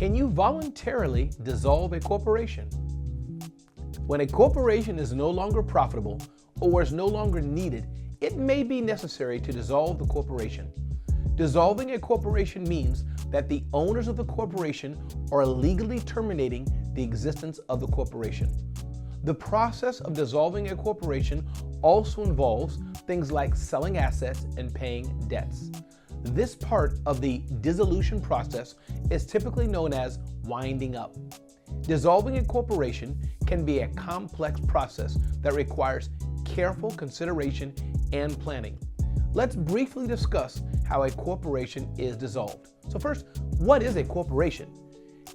Can you voluntarily dissolve a corporation? When a corporation is no longer profitable or is no longer needed, it may be necessary to dissolve the corporation. Dissolving a corporation means that the owners of the corporation are legally terminating the existence of the corporation. The process of dissolving a corporation also involves things like selling assets and paying debts. This part of the dissolution process is typically known as winding up. Dissolving a corporation can be a complex process that requires careful consideration and planning. Let's briefly discuss how a corporation is dissolved. So first, what is a corporation?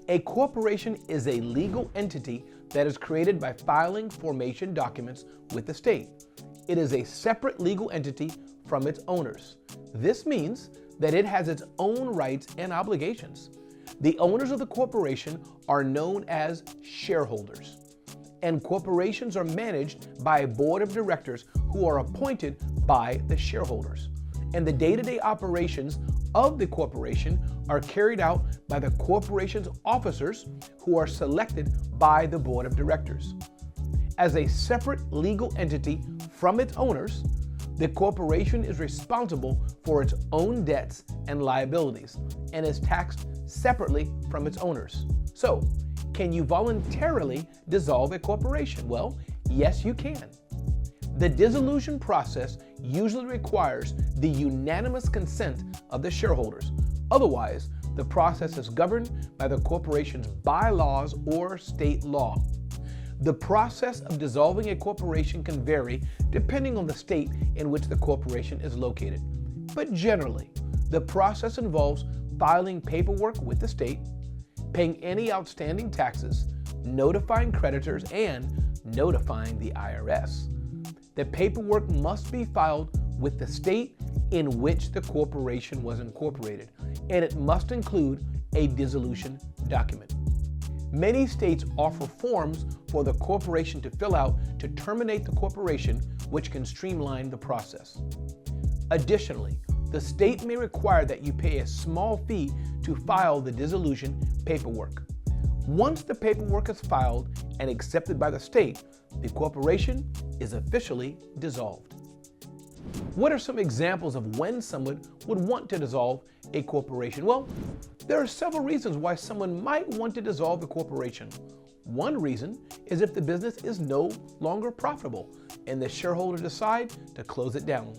A corporation is a legal entity that is created by filing formation documents with the state. It is a separate legal entity from its owners. This means that it has its own rights and obligations. The owners of the corporation are known as shareholders, and corporations are managed by a board of directors who are appointed by the shareholders. And the day-to-day operations of the corporation are carried out by the corporation's officers who are selected by the board of directors. As a separate legal entity from its owners, the corporation is responsible for its own debts and liabilities and is taxed separately from its owners. So, can you voluntarily dissolve a corporation? Well, yes, you can. The dissolution process usually requires the unanimous consent of the shareholders. Otherwise, the process is governed by the corporation's bylaws or state law. The process of dissolving a corporation can vary depending on the state in which the corporation is located. But generally, the process involves filing paperwork with the state, paying any outstanding taxes, notifying creditors, and notifying the IRS. The paperwork must be filed with the state in which the corporation was incorporated, and it must include a dissolution document. Many states offer forms for the corporation to fill out to terminate the corporation, which can streamline the process. Additionally, the state may require that you pay a small fee to file the dissolution paperwork. Once the paperwork is filed and accepted by the state, the corporation is officially dissolved. What are some examples of when someone would want to dissolve a corporation? Well, there are several reasons why someone might want to dissolve a corporation. One reason is if the business is no longer profitable and the shareholders decide to close it down.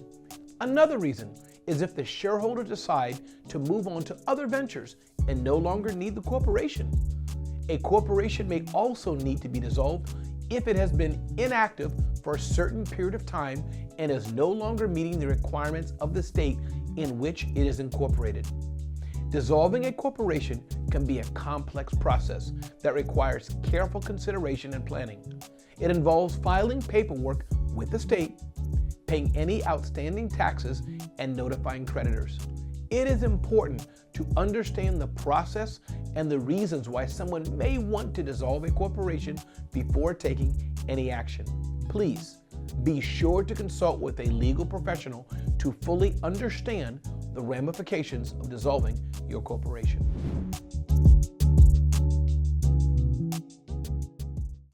Another reason is if the shareholders decide to move on to other ventures and no longer need the corporation. A corporation may also need to be dissolved if it has been inactive for a certain period of time and is no longer meeting the requirements of the state in which it is incorporated. Dissolving a corporation can be a complex process that requires careful consideration and planning. It involves filing paperwork with the state, paying any outstanding taxes, and notifying creditors. It is important to understand the process and the reasons why someone may want to dissolve a corporation before taking any action. Please be sure to consult with a legal professional to fully understand the ramifications of dissolving your corporation.